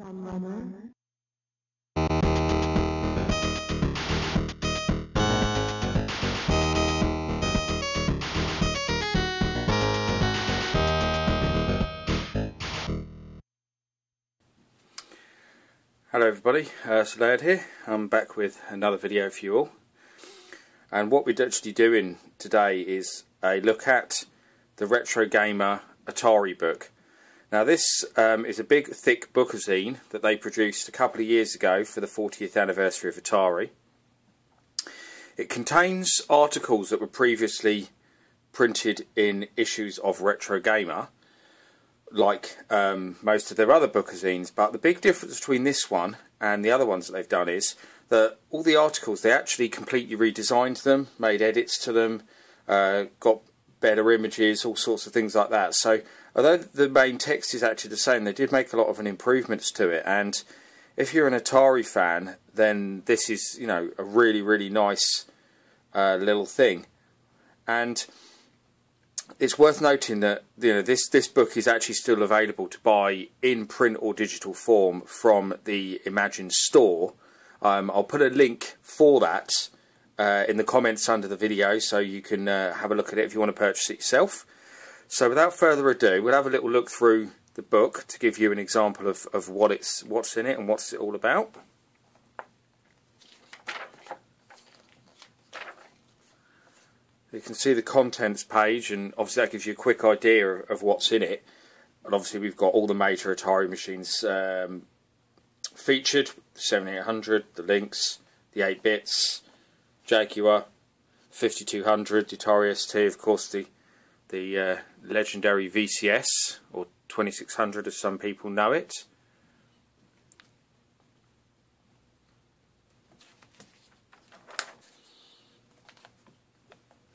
Hello everybody, Laird here. I'm back with another video for you all, and what we're actually doing today is a look at the Retro Gamer Atari book. Now this is a big thick bookazine that they produced a couple of years ago for the 40th anniversary of Atari. It contains articles that were previously printed in issues of Retro Gamer, like most of their other bookazines, but the big difference between this one and the other ones that they've done is that all the articles, they actually completely redesigned them, made edits to them, got better images, all sorts of things like that. So although the main text is actually the same, they did make a lot of improvements to it, and if you're an Atari fan, then this is, you know, a really nice little thing. And it's worth noting that, you know, this book is actually still available to buy in print or digital form from the Imagine store. I'll put a link for that in the comments under the video, so you can have a look at it if you want to purchase it yourself. So without further ado, we'll have a little look through the book to give you an example of what's in it and what's it all about. You can see the contents page, and obviously that gives you a quick idea of what's in it. And obviously we've got all the major Atari machines featured: the 7800, the Links, the 8-bits, Jaguar, 5200, the Atari ST, of course the legendary VCS, or 2600 as some people know it.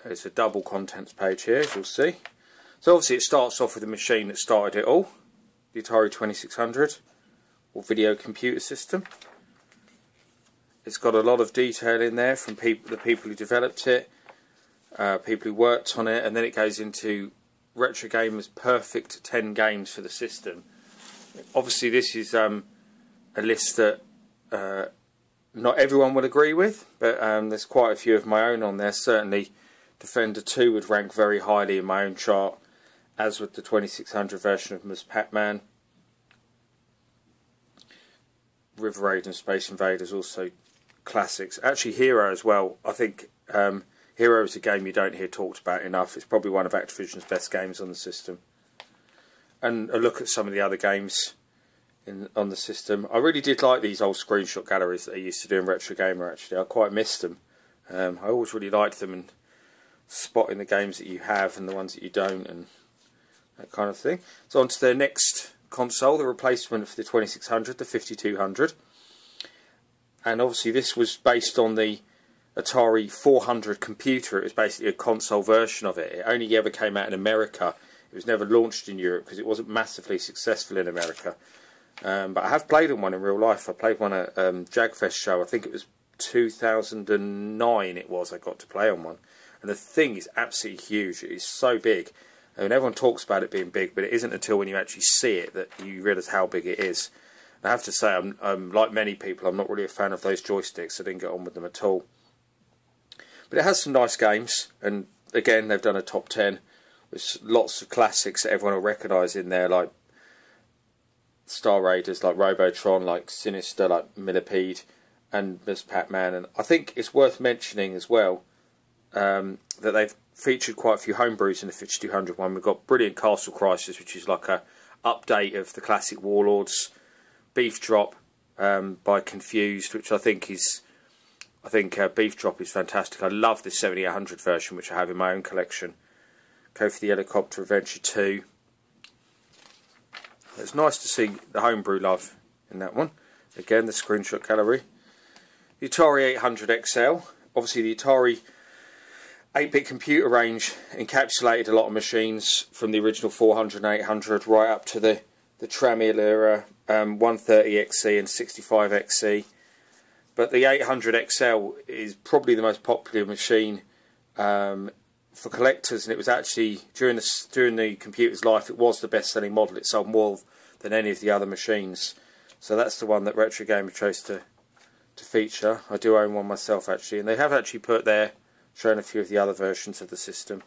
There's a double contents page here, as you'll see. So obviously it starts off with the machine that started it all, the Atari 2600, or video computer system. It's got a lot of detail in there from the people who developed it, people who worked on it, and then it goes into Retro Gamer's perfect 10 games for the system. Obviously this is a list that not everyone will agree with, but there's quite a few of my own on there. Certainly Defender 2 would rank very highly in my own chart, as with the 2600 version of Ms. Pac-Man. River Raid and Space Invaders, also classics. Actually Hero as well. I think Hero is a game you don't hear talked about enough. It's probably one of Activision's best games on the system. And a look at some of the other games on the system. I really did like these old screenshot galleries that they used to do in Retro Gamer, actually. I quite missed them. I always really liked them, and spotting the games that you have and the ones that you don't and that kind of thing. So on to their next console, the replacement for the 2600, the 5200. And obviously this was based on the Atari 400 computer. It was basically a console version of it. It only ever came out in America. It was never launched in Europe because it wasn't massively successful in America. But I have played on one in real life. I played one at Jagfest show. I think it was 2009 it was. I got to play on one. And the thing is absolutely huge. It is so big. And everyone talks about it being big, but it isn't until when you actually see it that you realise how big it is. And I have to say, I'm like many people, I'm not really a fan of those joysticks. I didn't get on with them at all. But it has some nice games, and again, they've done a top 10 with lots of classics that everyone will recognise in there, like Star Raiders, like Robotron, like Sinister, like Millipede, and Ms. Pac-Man. And I think it's worth mentioning as well that they've featured quite a few homebrews in the 5200 one. We've got Brilliant Castle Crisis, which is like a update of the classic Warlords. Beef Drop by Confused, which I think Beef Drop is fantastic. I love this 7800 version, which I have in my own collection. Go for the Helicopter Adventure 2. It's nice to see the homebrew love in that one. Again, the screenshot gallery. The Atari 800 XL. Obviously the Atari 8-bit computer range encapsulated a lot of machines from the original 400 and 800 right up to the Tramiel era, 130XE and 65XE. But the 800 XL is probably the most popular machine for collectors, and it was actually during the computer's life, it was the best-selling model. It sold more than any of the other machines. So that's the one that Retro Gamer chose to feature. I do own one myself actually, and they have actually put there, shown a few of the other versions of the system.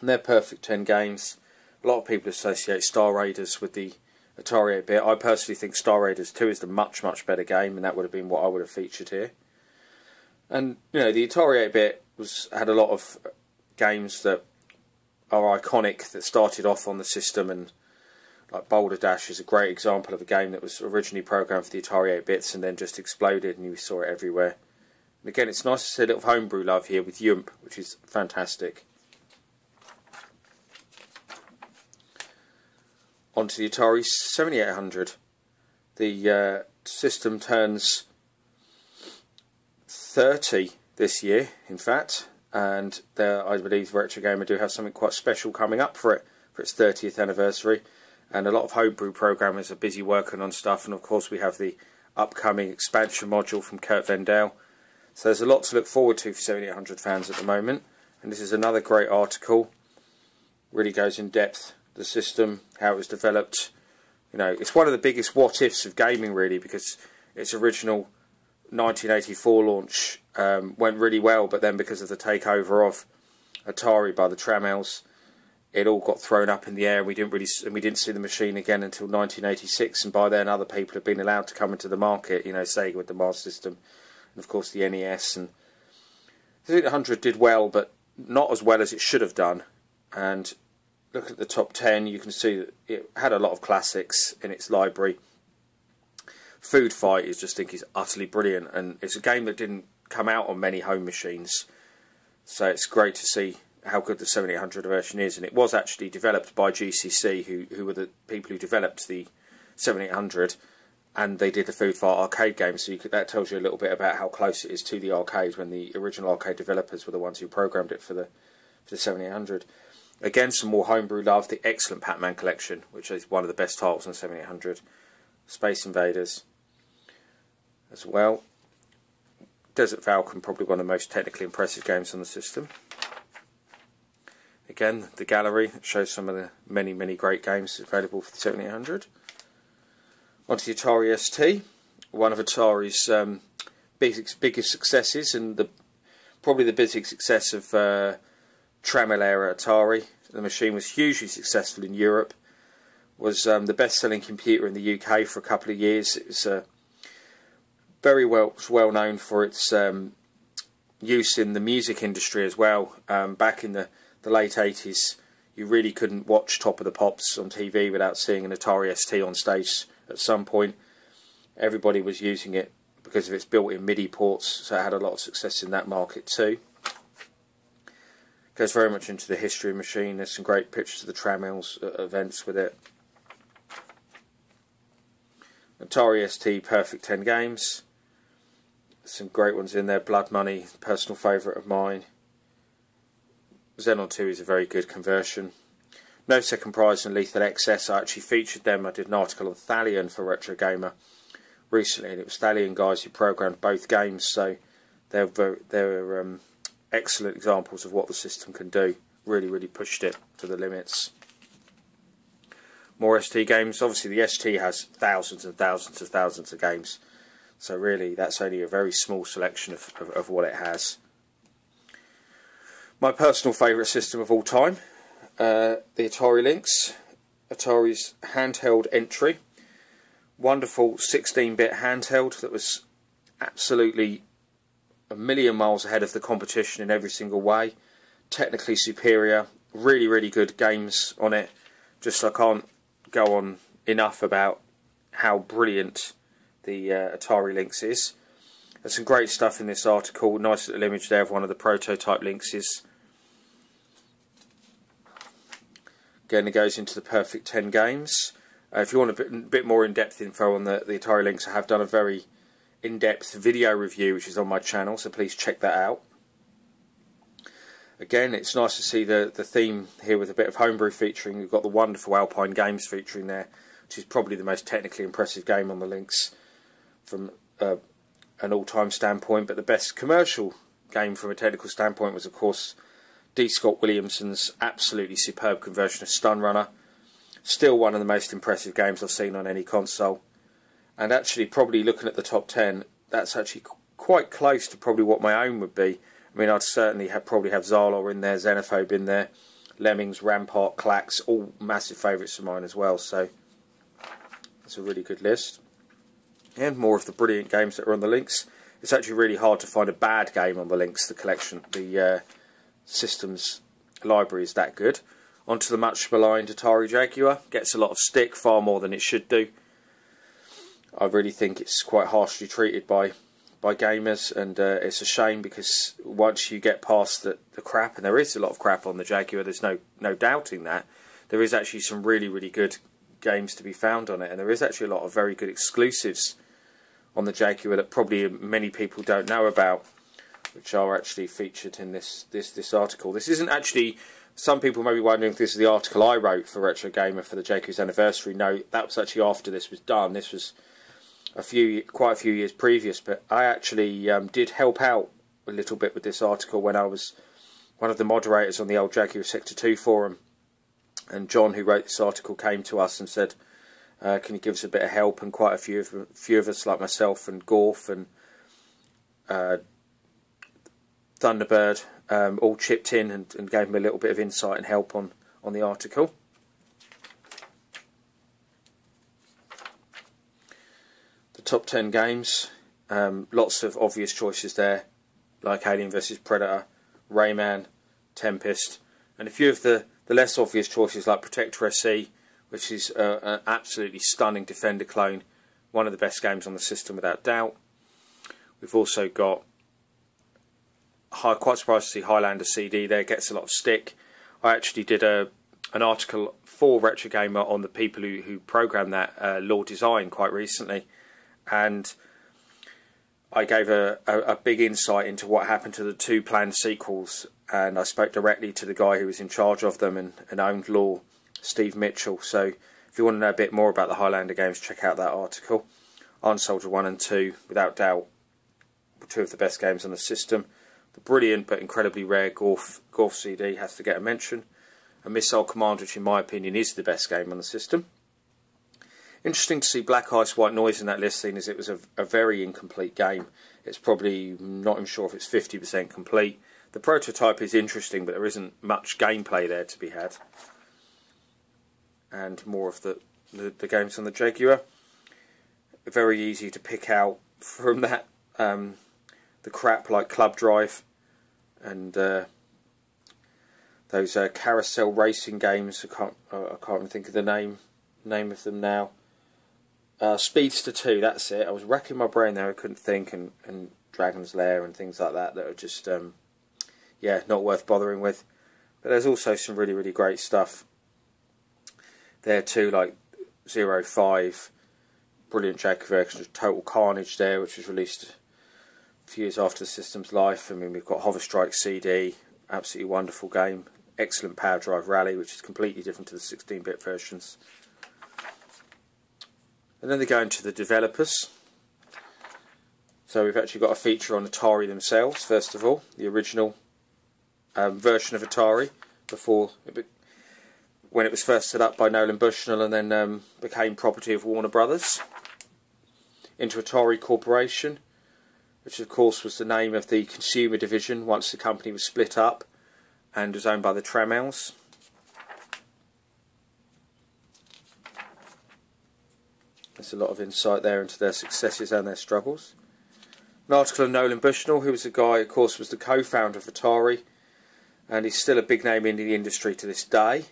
And they're perfect 10 games. A lot of people associate Star Raiders with the Atari 8-bit. I personally think Star Raiders 2 is the much better game, and that would have been what I would have featured here. And you know, the Atari 8-bit had a lot of games that are iconic that started off on the system, and like Boulder Dash is a great example of a game that was originally programmed for the Atari 8-bits and then just exploded, and you saw it everywhere. And again, it's nice to see a little homebrew love here with Yump, which is fantastic. Onto the Atari 7800. The system turns 30 this year, in fact, and I believe Retro Gamer do have something quite special coming up for it, for its 30th anniversary. And a lot of homebrew programmers are busy working on stuff, and of course we have the upcoming expansion module from Kurt Vendale. So there's a lot to look forward to for 7800 fans at the moment, and this is another great article. Really goes in depth, the system, how it was developed. You know, it's one of the biggest what-ifs of gaming really, because its original 1984 launch went really well, but then because of the takeover of Atari by the Trammels, it all got thrown up in the air. We didn't see the machine again until 1986, and by then other people had been allowed to come into the market. You know, Sega with the Master System, and of course the NES. And the 800 did well, but not as well as it should have done. And look at the top 10. You can see that it had a lot of classics in its library. Food Fight is utterly brilliant, and it's a game that didn't come out on many home machines, so it's great to see how good the 7800 version is. And it was actually developed by GCC, who were the people who developed the 7800, and they did the Food Fight arcade game, so that tells you a little bit about how close it is to the arcade, when the original arcade developers were the ones who programmed it for the 7800. Again, some more homebrew love. The excellent Pac-Man collection, which is one of the best titles on 7800. Space Invaders as well. Desert Falcon, probably one of the most technically impressive games on the system. Again, the gallery shows some of the many great games available for the 7800. Onto the Atari ST, one of Atari's biggest successes, and probably the biggest success of Trammel era Atari. The machine was hugely successful in Europe, was the best-selling computer in the UK for a couple of years. It was very well known for its use in the music industry as well. Back in the late 80s, you really couldn't watch Top of the Pops on TV without seeing an Atari ST on stage at some point. Everybody was using it because of its built-in MIDI ports, so it had a lot of success in that market too. Goes very much into the history of the machine. There's some great pictures of the Trammels events with it. Atari ST Perfect 10 Games. Some great ones in there. Blood Money, personal favourite of mine. Xenon 2 is a very good conversion. No Second Prize and Lethal Excess. I actually featured them. I did an article on Thalion for Retro Gamer recently, and it was Thalion guys who programmed both games, so they're excellent examples of what the system can do. Really pushed it to the limits. More ST games. Obviously the ST has thousands and thousands of games, so really that's only a very small selection of what it has. My personal favourite system of all time, the Atari Links, Atari's handheld entry. Wonderful 16-bit handheld that was absolutely a million miles ahead of the competition in every single way. Technically superior, really good games on it. Just I can't go on enough about how brilliant the Atari Lynx is. There's some great stuff in this article. Nice little image there of one of the prototype Lynxes. Again, it goes into the perfect 10 games. If you want a bit more in-depth info on the Atari Lynx, I have done a very in-depth video review which is on my channel, so please check that out. Again, it's nice to see the theme here with a bit of homebrew featuring. We've got the wonderful Alpine Games featuring there, which is probably the most technically impressive game on the Lynx from an all-time standpoint, but the best commercial game from a technical standpoint was, of course, D. Scott Williamson's absolutely superb conversion of Stun Runner. Still one of the most impressive games I've seen on any console. And actually, probably looking at the top 10, that's actually quite close to probably what my own would be. I mean, I'd certainly probably have Zalor in there, Xenophobe in there, Lemmings, Rampart, Clax, all massive favourites of mine as well. So it's a really good list. And more of the brilliant games that are on the Links. It's actually really hard to find a bad game on the Links. The collection, the systems library is that good. Onto the much maligned Atari Jaguar. Gets a lot of stick, far more than it should do. I really think it's quite harshly treated by gamers, and it's a shame, because once you get past the crap, and there is a lot of crap on the Jaguar, there's no doubting that, there is actually some really, really good games to be found on it, and there is actually a lot of very good exclusives on the Jaguar that probably many people don't know about, which are actually featured in this article. This isn't actually, some people may be wondering if this is the article I wrote for Retro Gamer for the Jaguar's anniversary. No, that was actually after this was done. This was quite a few years previous, but I actually did help out a little bit with this article when I was one of the moderators on the old Jaguar Sector 2 forum, and John, who wrote this article, came to us and said, can you give us a bit of help? And quite a few of us, like myself and Gorf and Thunderbird, all chipped in and gave him a little bit of insight and help on the article. The top 10 games, lots of obvious choices there, like Alien vs Predator, Rayman, Tempest, and a few of the less obvious choices like Protector SE, which is an absolutely stunning Defender clone, one of the best games on the system without doubt. We've also got, quite surprised to see Highlander CD there, gets a lot of stick. I actually did an article for Retro Gamer on the people who programmed that Law Design quite recently, and I gave a big insight into what happened to the 2 planned sequels, and I spoke directly to the guy who was in charge of them and owned Law, Steve Mitchell. So if you want to know a bit more about the Highlander games, check out that article. Iron Soldier 1 and 2, without doubt, 2 of the best games on the system. The brilliant but incredibly rare Gorf CD has to get a mention. And Missile Command, which in my opinion is the best game on the system. Interesting to see Black Ice White Noise in that list, seeing as it was a very incomplete game. It's probably, not even sure if it's 50% complete. The prototype is interesting, but there isn't much gameplay there to be had. And more of the games on the Jaguar. Very easy to pick out from that the crap like Club Drive and those carousel racing games. I can't even think of the name of them now. Speedster 2, that's it. I was racking my brain there, I couldn't think, and Dragon's Lair and things like that are just yeah, not worth bothering with. But there's also some really, really great stuff there too, like 05, brilliant Jaguar version of Total Carnage there, which was released a few years after the system's life. I mean, we've got Hover Strike CD, absolutely wonderful game. Excellent Power Drive Rally, which is completely different to the 16-bit versions. And then they go into the developers. So we've actually got a feature on Atari themselves, first of all, the original version of Atari, when it was first set up by Nolan Bushnell and then became property of Warner Brothers, into Atari Corporation, which of course was the name of the consumer division once the company was split up and was owned by the Trammels. There's a lot of insight there into their successes and their struggles. An article of Nolan Bushnell, who was the guy, of course, was the co-founder of Atari, and he's still a big name in the industry to this day.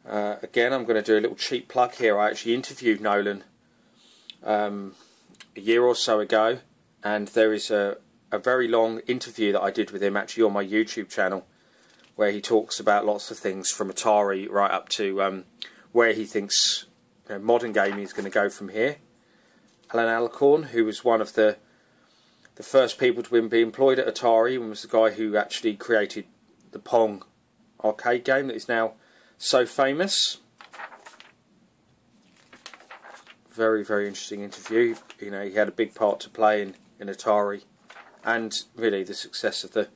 Again, I'm going to do a little cheap plug here. I actually interviewed Nolan a year or so ago, and there is a very long interview that I did with him actually on my YouTube channel, where he talks about lots of things from Atari right up to where he thinks modern gaming is going to go from here. Alan Alcorn, who was one of the first people to be employed at Atari, and was the guy who actually created the Pong arcade game that is now so famous. Very, very interesting interview. You know, he had a big part to play in Atari, and really the success of the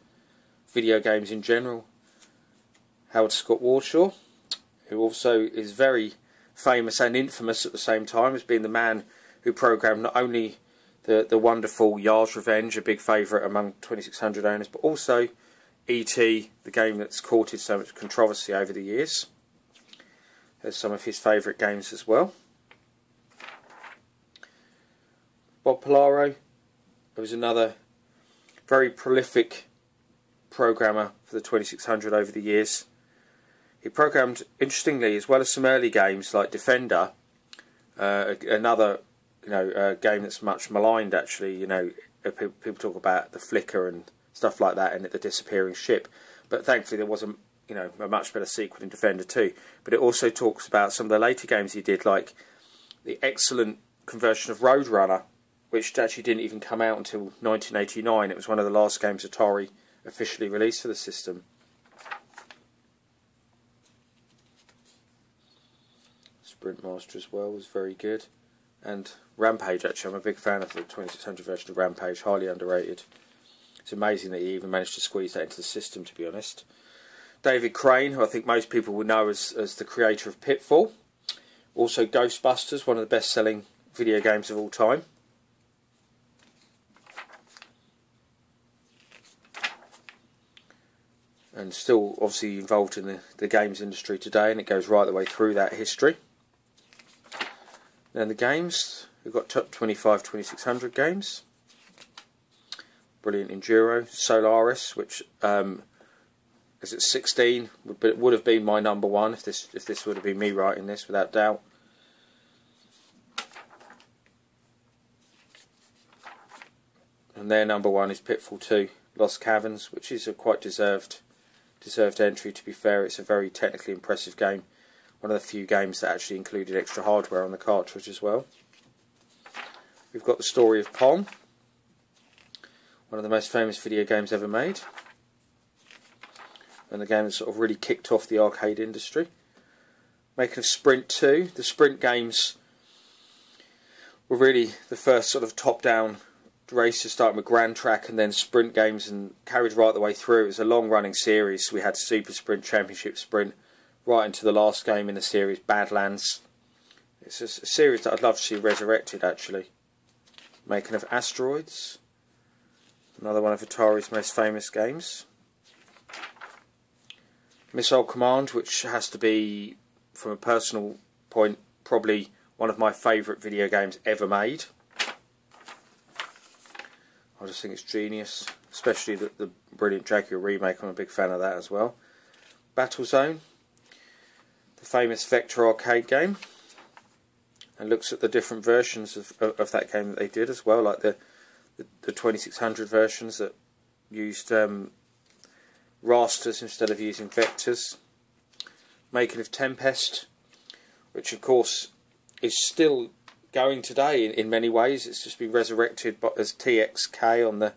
video games in general. Howard Scott Warshaw, who also is very, famous and infamous at the same time as being the man who programmed not only the wonderful Yar's Revenge, a big favourite among 2600 owners, but also E.T., the game that's courted so much controversy over the years. There's some of his favourite games as well. Bob Polaro was another very prolific programmer for the 2600 over the years. He programmed, interestingly, as well as some early games like Defender, another game that's much maligned actually. People talk about the flicker and stuff like that, and the disappearing ship. But thankfully there was a much better sequel in Defender 2. But it also talks about some of the later games he did, like the excellent conversion of Roadrunner, which actually didn't even come out until 1989. It was one of the last games Atari officially released for the system. Sprint Master as well was very good. And Rampage, actually, I'm a big fan of the 2600 version of Rampage, highly underrated. It's amazing that he even managed to squeeze that into the system, to be honest. David Crane, who I think most people would know as the creator of Pitfall. Also Ghostbusters, one of the best-selling video games of all time. And still obviously involved in the games industry today, and it goes right the way through that history. Then the games, we've got top 25 2600 games. Brilliant Enduro. Solaris, which is at 16, would have been my number one if this would have been me writing this, without doubt. And their number one is Pitfall 2, Lost Caverns, which is a quite deserved entry, to be fair. It's a very technically impressive game. One of the few games that actually included extra hardware on the cartridge as well. We've got The Story of Pong, one of the most famous video games ever made, and the game that sort of really kicked off the arcade industry. Making of Sprint 2. The Sprint games were really the first sort of top-down races, starting with Grand Track and then Sprint games, and carried right the way through. It was a long-running series. We had Super Sprint, Championship Sprint, right into the last game in the series, Badlands. It's a series that I'd love to see resurrected, actually. Making of Asteroids, another one of Atari's most famous games. Missile Command, which has to be, from a personal point, probably one of my favourite video games ever made. I just think it's genius, especially the brilliant Jaguar remake. I'm a big fan of that as well. Battlezone, the famous Vector arcade game, and looks at the different versions of that game that they did as well, like the 2600 versions that used rasters instead of using vectors. Making of Tempest, which of course is still going today in many ways. It's just been resurrected as TXK on the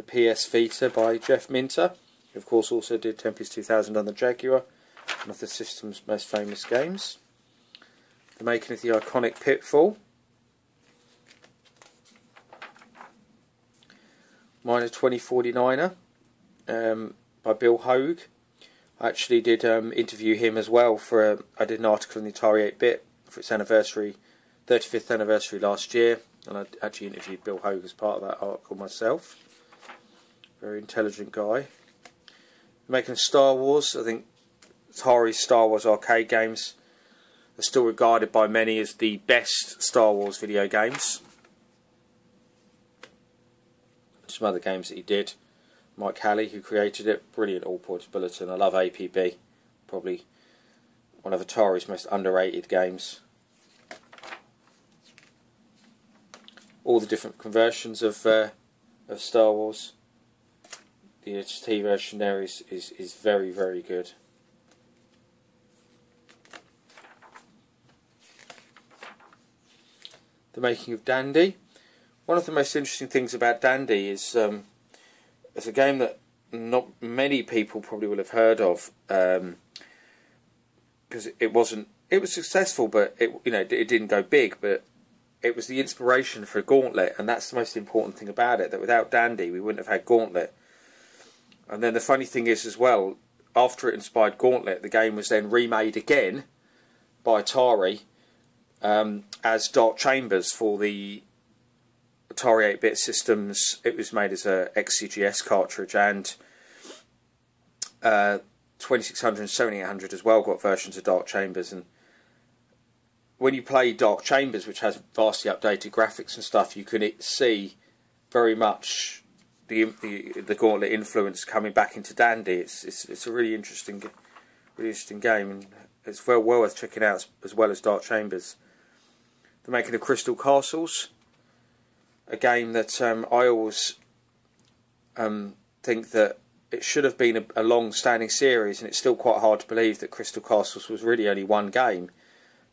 PS Vita by Jeff Minter, who of course also did Tempest 2000 on the Jaguar, one of the system's most famous games. The making of the iconic Pitfall. Mine a 2049er by Bill Hogue. I actually did interview him as well for I did an article in the Atari 8-bit for its anniversary, 35th anniversary last year, and I actually interviewed Bill Hogue as part of that article myself. Very intelligent guy. Making Star Wars. I think Atari's Star Wars arcade games are still regarded by many as the best Star Wars video games. Some other games that he did. Mike Halley, who created it, brilliant all-points bulletin. I love APB, probably one of Atari's most underrated games. All the different conversions of Star Wars. The ST version there is very, very good. The making of Dandy. One of the most interesting things about Dandy is it's a game that not many people probably will have heard of, because it was successful, but it didn't go big, but it was the inspiration for Gauntlet, and that's the most important thing about it, that without Dandy we wouldn't have had Gauntlet. And then the funny thing is as well, after it inspired Gauntlet, the game was then remade again by Atari as Dark Chambers for the Atari 8-bit systems. It was made as a XCGS cartridge, and 2600 and 7800 as well got versions of Dark Chambers. And when you play Dark Chambers, which has vastly updated graphics and stuff, you can see very much the Gauntlet influence coming back into Dandy. It's a really interesting game, and it's well worth checking out, as well as Dark Chambers. The making of Crystal Castles, a game that I always think that it should have been a long-standing series, and it's still quite hard to believe that Crystal Castles was really only one game,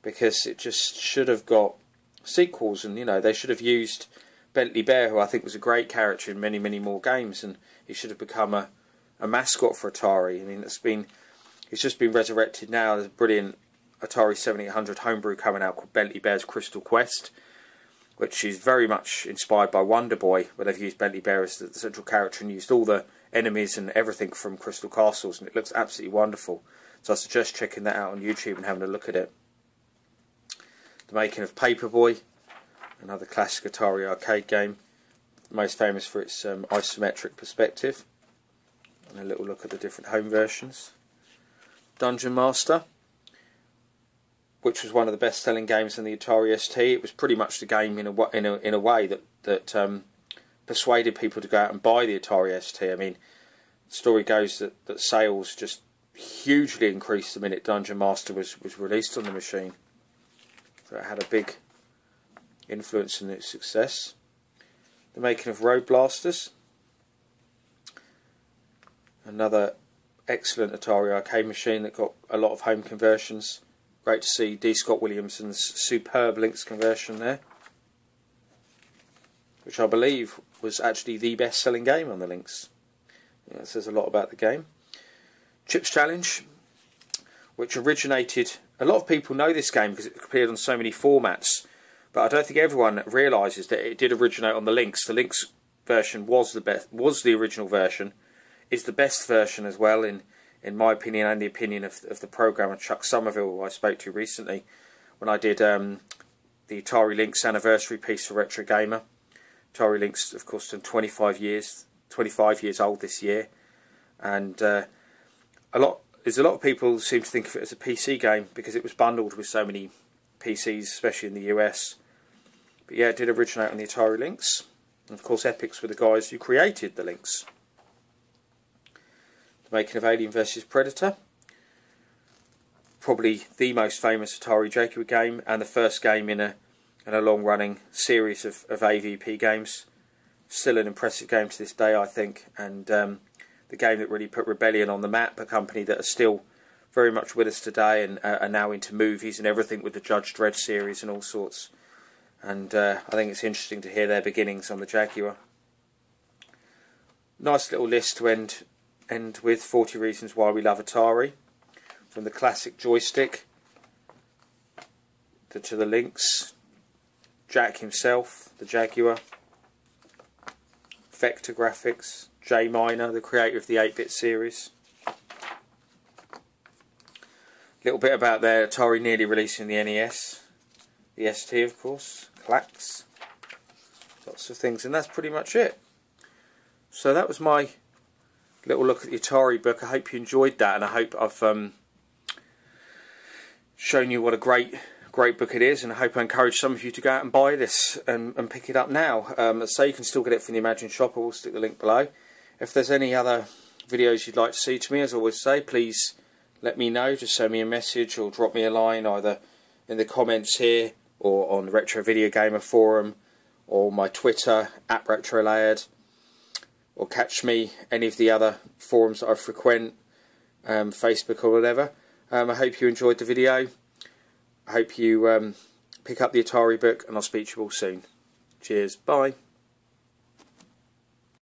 because it just should have got sequels, and they should have used Bentley Bear, who I think was a great character in many, many more games, and he should have become a mascot for Atari. I mean, he's just been resurrected now. There's a brilliant Atari 7800 homebrew coming out called Bentley Bear's Crystal Quest, which is very much inspired by Wonder Boy, where they've used Bentley Bear as the central character and used all the enemies and everything from Crystal Castles, and it looks absolutely wonderful. So I suggest checking that out on YouTube and having a look at it. The making of Paperboy, another classic Atari arcade game, most famous for its isometric perspective. And a little look at the different home versions. Dungeon Master, which was one of the best-selling games in the Atari ST. It was pretty much the game in a way that persuaded people to go out and buy the Atari ST. I mean, the story goes that sales just hugely increased the minute Dungeon Master was released on the machine. So it had a big influence in its success. The making of Roadblasters, another excellent Atari arcade machine that got a lot of home conversions. Great to see D. Scott Williamson's superb Links conversion there, which I believe was actually the best-selling game on the Links. Yeah, it says a lot about the game. Chips Challenge, which originated... A lot of people know this game because it appeared on so many formats, but I don't think everyone realises that it did originate on the Links. The Links version was the original version. It's the best version as well, in my opinion, and the opinion of the programmer Chuck Somerville, who I spoke to recently when I did the Atari Links anniversary piece for Retro Gamer. Atari Links, of course, turned 25 years old this year, and there's a lot of people who seem to think of it as a PC game because it was bundled with so many PCs, especially in the US. But yeah, it did originate on the Atari Links. And of course, Epics were the guys who created the Links. The making of Alien vs Predator, probably the most famous Atari Jaguar game, and the first game in a long-running series of AVP games. Still an impressive game to this day, I think, and the game that really put Rebellion on the map, a company that are still very much with us today and are now into movies and everything with the Judge Dredd series and all sorts. And I think it's interesting to hear their beginnings on the Jaguar. Nice little list to end with, 40 Reasons Why We Love Atari. From the classic joystick to the Links, Jack himself, the Jaguar, Vector Graphics, J Miner, the creator of the 8-bit series. A little bit about their Atari nearly releasing the NES, the ST of course, Clacks, lots of things, and that's pretty much it. So that was my little look at the Atari book. I hope you enjoyed that, and I hope I've shown you what a great book it is, and I hope I encourage some of you to go out and buy this and pick it up now. So you can still get it from the Imagine shop. I will stick the link below. If there's any other videos you'd like to see to me, as I always say, please let me know. Just send me a message or drop me a line either in the comments here or on the Retro Video Gamer forum or my Twitter @RetroLaird, or catch me any of the other forums that I frequent, Facebook or whatever. I hope you enjoyed the video. I hope you pick up the Atari book, and I'll speak to you all soon. Cheers, bye.